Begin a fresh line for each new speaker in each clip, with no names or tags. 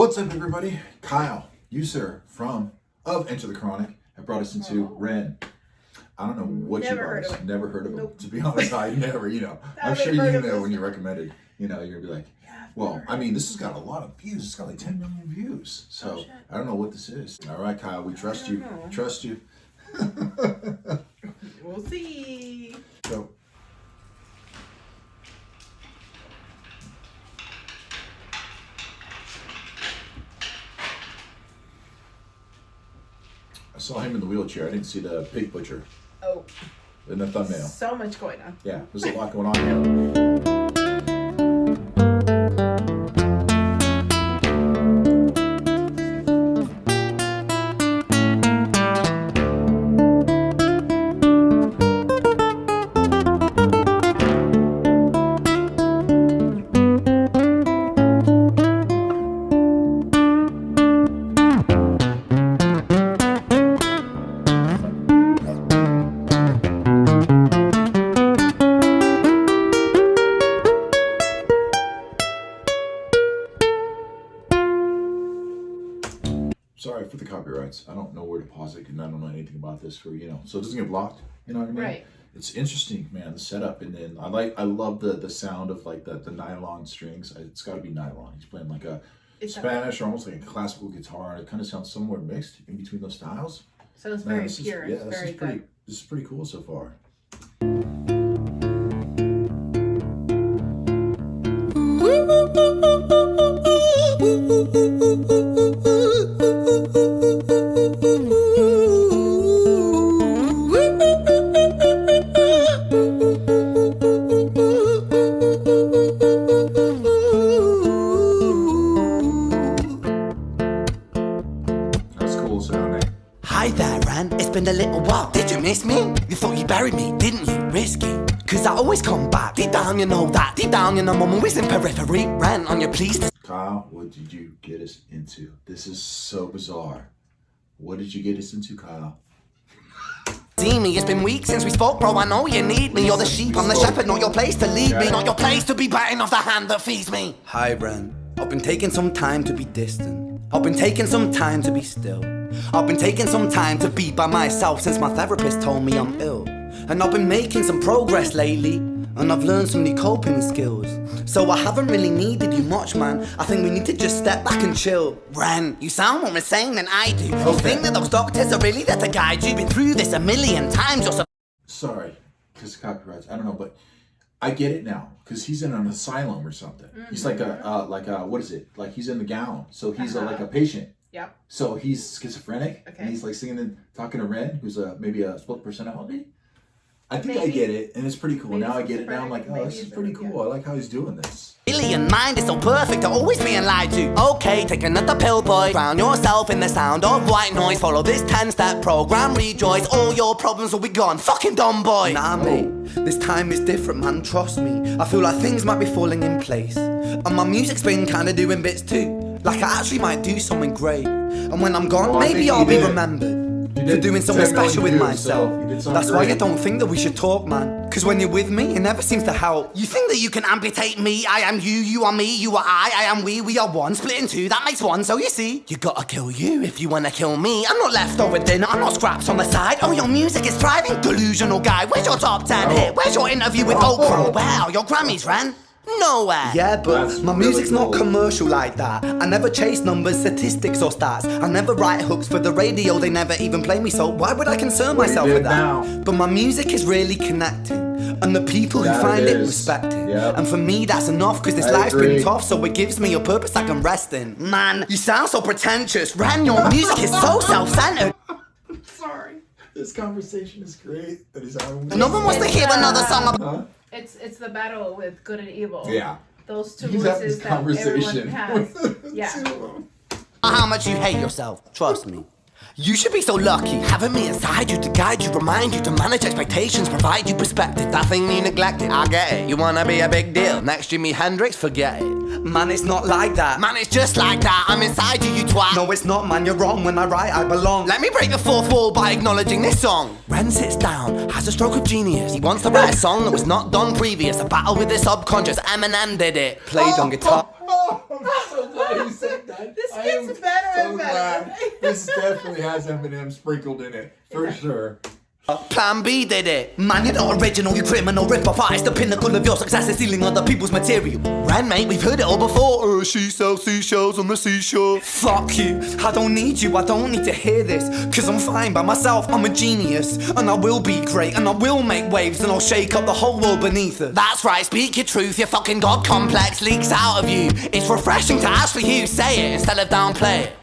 What's up, everybody? Kyle, user of Enter the Chronic, have brought us into Ren. I don't know what you brought us. Never heard of him. To be honest, I never, I'm sure you know when you recommended, you're going to be like, well, I mean, this has got a lot of views. It's got like 10 million views. So I don't know what this is. All right, Kyle, we trust you. Trust you.
We'll see.
So. I saw him in the wheelchair. I didn't see the pig butcher.
Oh.
In the thumbnail.
So much going on.
Yeah, there's a lot going on here. Sorry for the copyrights. I don't know where to pause it, and I don't know anything about this so it doesn't get blocked. You know what I mean?
Right.
It's interesting, man. The setup, and then I love the sound of like the nylon strings. It's got to be nylon. He's playing like a Spanish or almost like a classical guitar, and it kind of sounds somewhere mixed in between those styles.
So it's very pure.
Yeah, this is pretty cool so far.
Hi there, Ran. It's been a little while. Did you miss me? You thought you buried me, didn't you? Risky. Cause I always come back. Deep down, you know that. Deep down, you know I'm always in periphery. Ran on your please.
Kyle, what did you get us into? This is so bizarre. What did you get us into, Kyle?
See me, it's been weeks since we spoke, bro. I know you need me. You're the sheep, I'm the shepherd. Not your place to lead me. Not your place to be biting off the hand that feeds me. Hi, Ren. I've been taking some time to be distant. I've been taking some time to be still. I've been taking some time to be by myself since my therapist told me I'm ill. And I've been making some progress lately, and I've learned some new coping skills. So I haven't really needed you much, man. I think we need to just step back and chill. Ren, you sound more insane than I do. You think that those doctors are really there to guide you? Been through this a million times. You're
Sorry, because copyrights. I don't know, but I get it now. Because he's in an asylum or something. He's like what is it? Like he's in the gown. So he's like a patient.
Yep.
So he's schizophrenic.
Okay.
And he's like singing and talking to Ren, who's maybe a split personality. I think I get it, and it's pretty cool. Now I get it. Now I'm like, oh, this is pretty cool. I like how he's doing this.
Alien mind is so perfect to always being lied to. Okay, take another pill, boy. Drown yourself in the sound of white noise. Follow this 10-step program, rejoice. All your problems will be gone. Fucking dumb boy. Nah, mate. This time is different, man. Trust me. I feel like things might be falling in place. And my music's been kinda doing bits too. Like I actually might do something great. And when I'm gone, maybe I'll be remembered for doing something special with myself. That's why I don't think that we should talk, man. Cause when you're with me, it never seems to help. You think that you can amputate me? I am you, you are me, you are I am we are one. Split in two, that makes one. So you see, you gotta kill you if you wanna kill me. I'm not leftover dinner, I'm not scraps on the side. Oh, your music is thriving, delusional guy. Where's your top 10 hit? Where's your interview with Oprah? Where are your Grammys, Ren? Nowhere. Yeah, but my music's not commercial like that. I never chase numbers, statistics or stats. I never write hooks for the radio, they never even play me, so why would I concern myself with that? But my music is really connecting, and the people who find it respect it. And for me that's enough, cause this life's been tough, so it gives me a purpose I can rest in. Man, you sound so pretentious. Ren, your music is so self-centered.
Sorry.
This conversation is great.
No one wants to hear another song about.
It's the battle with good and evil.
Yeah.
Those two voices that everyone has. Yeah.
How much you hate yourself, trust me. You should be so lucky, having me inside you to guide you, remind you to manage expectations, provide you perspective. That thing you neglected, I get it. You wanna be a big deal, next Jimi Hendrix, forget it. Man, it's not like that. Man, it's just like that. I'm inside you, you twat. No, it's not, man, you're wrong. When I write, I belong. Let me break the fourth wall by acknowledging this song. Ren sits down, has a stroke of genius. He wants to write a song that was not done previous. A battle with the subconscious, Eminem did it. Played on guitar.
I'm so glad glad he said that.
This gets better and better.
This definitely has Eminem sprinkled in it, for sure.
Plan B did it. Man, you're not original, you criminal rip-off artist. The pinnacle of your success is stealing other people's material. Ren, mate, we've heard it all before. She sells seashells on the seashore. Fuck you, I don't need you, I don't need to hear this. Cause I'm fine by myself, I'm a genius. And I will be great, and I will make waves. And I'll shake up the whole world beneath us. That's right, speak your truth, your fucking God complex leaks out of you. It's refreshing to ask for you, say it instead of downplay it.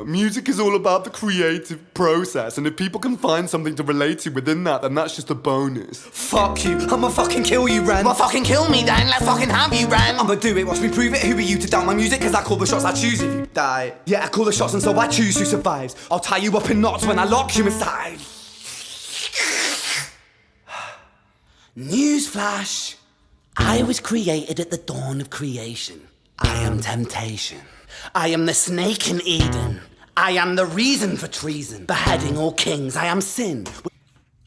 Music is all about the creative process, and if people can find something to relate to within that, then that's just a bonus. Fuck you, I'ma fucking kill you, Ren. Well, fucking kill me then, let's fucking have you, Ren. I'ma do it, watch me prove it. Who are you to doubt my music? Cause I call the shots, I choose if you die. Yeah, I call the shots and so I choose who survives. I'll tie you up in knots when I lock you inside. Newsflash, I was created at the dawn of creation. I am temptation. I am the snake in Eden. I am the reason for treason. Beheading all kings, I am sin.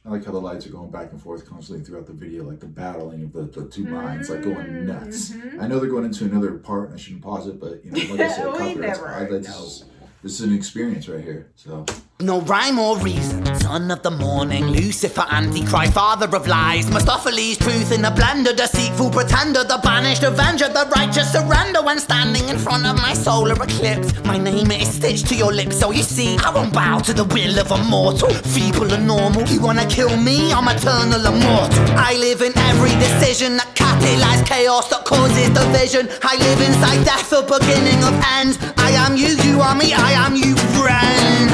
I like how the lights are going back and forth constantly throughout the video, like the battling of the two minds, like going nuts. I know they're going into another part, and I shouldn't pause it, but like I said, copyrights. This is an experience right here, so.
No rhyme or reason. Son of the morning, Lucifer, Antichrist, father of lies. Mustopheles, truth in a blender, deceitful pretender, the banished avenger, the righteous surrender when standing in front of my solar eclipse. My name is stitched to your lips, so you see, I won't bow to the will of a mortal. Feeble and normal, you wanna kill me? I'm eternal immortal. I live in every decision that catalyzes chaos, that causes division. I live inside death, the beginning of ends. I am you, you are me, I am you, friend.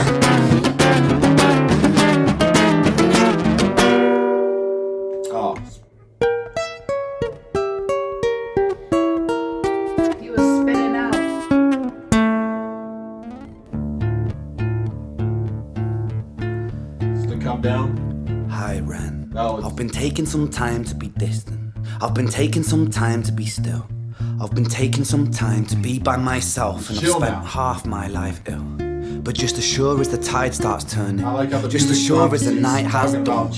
Oh.
He was spinning out.
Does it come down?
Hi, Ren.
No,
I've been taking some time to be distant. I've been taking some time to be still. I've been taking some time to be by myself, and I've spent half my life ill. But just as sure as the tide starts turning, just as sure as the night has dawned,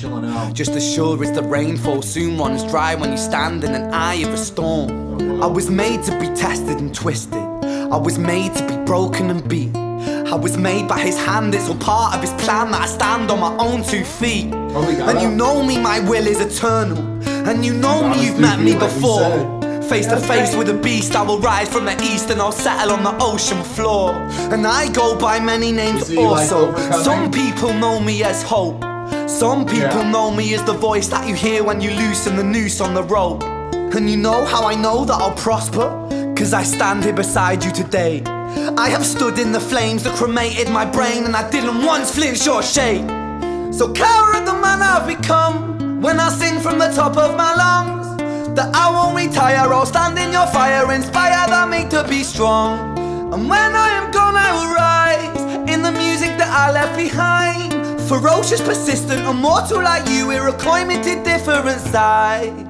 just as sure as the rainfall soon runs dry when you stand in an eye of a storm. I was made to be tested and twisted. I was made to be broken and beat. I was made by his hand, it's all part of his plan that I stand on my own 2 feet. And you know me, my will is eternal. And you know me, you've met me before. Face to face with a beast, I will rise from the east and I'll settle on the ocean floor. And I go by many names also. Some people know me as hope. Some people know me as the voice that you hear when you loosen the noose on the rope. And you know how I know that I'll prosper? Cause I stand here beside you today. I have stood in the flames that cremated my brain, and I didn't once flinch or shake. So cower at the man I've become when I sing from the top of my lungs. That I won't retire, I'll stand in your fire, inspire that me to be strong. And when I am gone I will rise in the music that I left behind. Ferocious, persistent, immortal like you, we're a climate different side.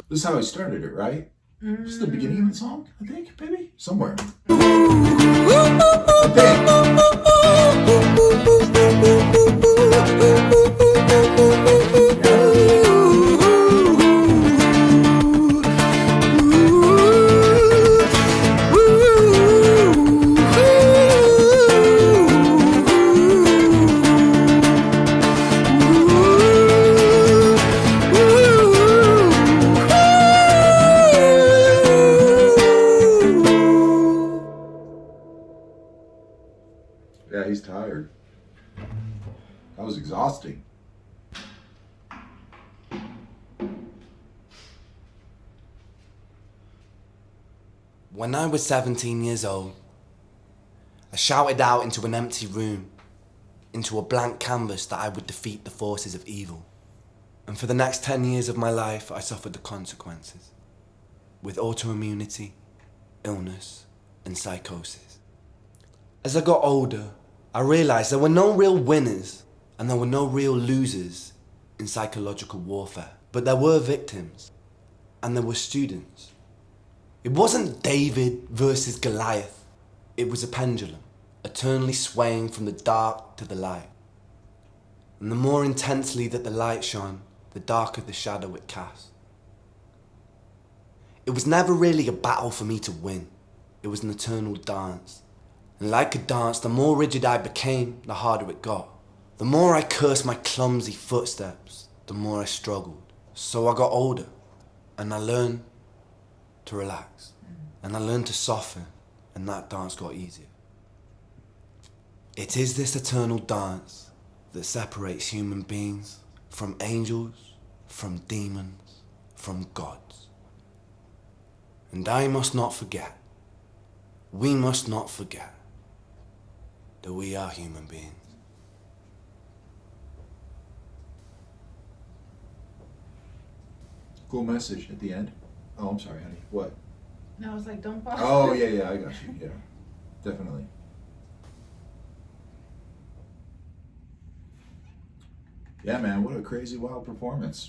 This is how I started it, right? This is the beginning of the song, I think, maybe? Somewhere. I Yeah, he's tired. That was exhausting.
When I was 17 years old, I shouted out into an empty room, into a blank canvas that I would defeat the forces of evil. And for the next 10 years of my life, I suffered the consequences, with autoimmunity, illness, and psychosis. As I got older, I realized there were no real winners and there were no real losers in psychological warfare. But there were victims and there were students. It wasn't David versus Goliath. It was a pendulum. eternally swaying from the dark to the light. And the more intensely that the light shone, the darker the shadow it cast. It was never really a battle for me to win. It was an eternal dance. And like a dance, the more rigid I became, the harder it got. The more I cursed my clumsy footsteps, the more I struggled. So I got older, and I learned to relax. And I learned to soften, and that dance got easier. It is this eternal dance that separates human beings from angels, from demons, from gods. And I must not forget, we must not forget, that we are human beings.
Cool message at the end. Oh, I'm sorry, honey. What?
No, I was like, don't fall.
Oh, yeah, I got you. Yeah, definitely. Yeah, man, what a crazy, wild performance.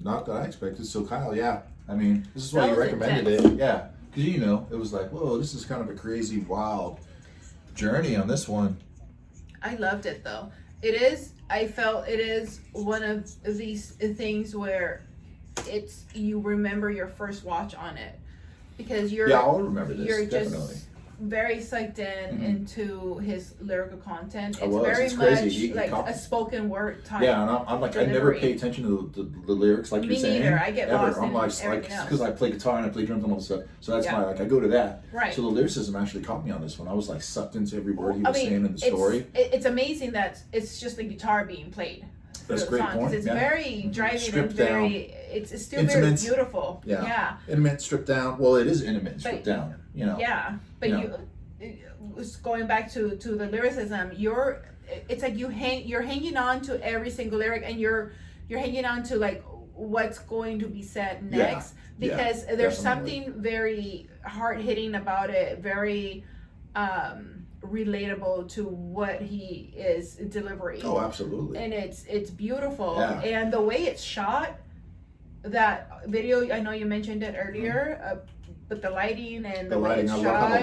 Not that I expected. So, Kyle, yeah, I mean, this is why you recommended it. Yeah, because, you know, it was like, whoa, this is kind of a crazy, wild journey on this one.
I loved it, though. I felt it is one of these things where you remember your first watch on it. Because
I'll remember this.
You're
definitely.
Just very sucked in into his lyrical content.
It's
Very
crazy.
much like a spoken word type.
Yeah, and I'm like,
delivery.
I never pay attention to the lyrics like
Me
you're saying.
neither. I get lost
I'm
in
like,
everything else.
because I play guitar and I play drums and all this stuff. So that's
Yeah.
my, like, I go to that.
Right.
So the lyricism actually caught me on this one. I was like sucked into every word he was saying in the story.
It's amazing that it's just the guitar being played.
That's a great point.
Because it's very driving
Stripped
and very,
down.
it's still
Intimate.
very beautiful. Yeah.
Intimate, stripped down. Well, it is intimate and stripped down, you know.
Yeah, but going back to the lyricism, it's like you're hanging on to every single lyric, and you're hanging on to like what's going to be said next, because there's something very hard hitting about it, very relatable to what he is delivering.
Oh, absolutely.
And it's beautiful,
Yeah.
and the way it's shot, that video, I know you mentioned it earlier, but the lighting and the way it's
I
shot.
love how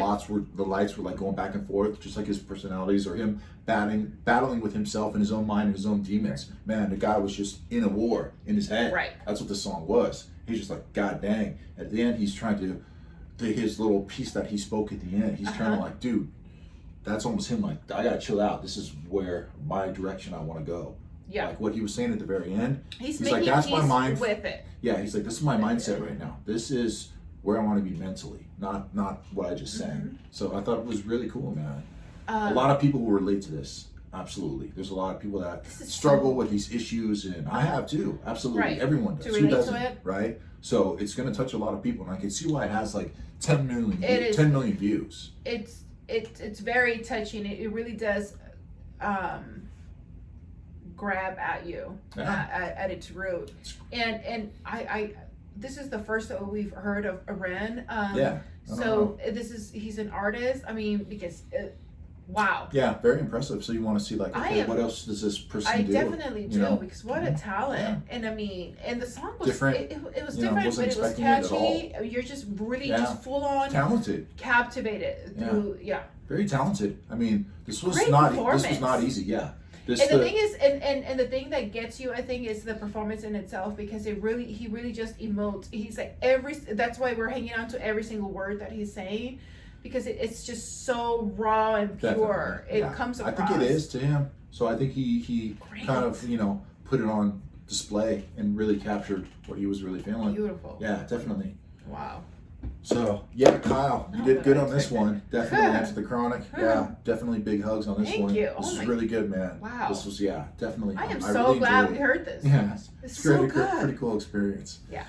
the lights were like going back and forth, just like his personalities, or him battling with himself in his own mind and his own demons. Man, the guy was just in a war in his head.
Right.
That's what the song was. He's just like, God dang. At the end, he's trying to, his little piece that he spoke at the end, he's trying to like, dude, that's almost him like, I gotta chill out. This is where my direction I want to go.
Yeah.
Like what he was saying at the very end.
He's
like,
making
that's
peace
my mind
with it.
Yeah, he's like, this is my mindset right now. This is where I want to be mentally, not what I just sang. So I thought it was really cool, man. A lot of people will relate to this. Absolutely. There's a lot of people that struggle with these issues, and I have too. Absolutely.
Right.
Everyone does.
To
Who
relate
doesn't?
to it.
Right? So it's going to touch a lot of people, and I can see why it has like 10 million views.
It's very touching. It really does grab at you at its root. And I this is the first that we've heard of Ren. So he's an artist. I mean, because wow.
Yeah, very impressive. So you want to see like, okay, what else does this person do?
I definitely do, because what a talent. And I mean, and the song was
different.
It was different, but it was catchy. You're just really just full on
talented,
captivated through.
Very talented. I mean, this was
Great
not easy. Yeah.
The thing is, and the thing that gets you, I think, is the performance in itself, because he really just emotes. He's like that's why we're hanging on to every single word that he's saying, because it's just so raw and pure. It comes across.
I think it is to him. So I think he kind of, put it on display and really captured what he was really feeling.
Beautiful.
Yeah, definitely.
Wow.
So, yeah, Kyle, you did good on this one. Definitely Answer the Chronic. Yeah, definitely big hugs on this one.
Thank you.
This is really good, man.
Wow.
This was, definitely.
I am so glad we heard this.
Yeah.
It's
great.
so good.
Pretty cool experience.
Yeah.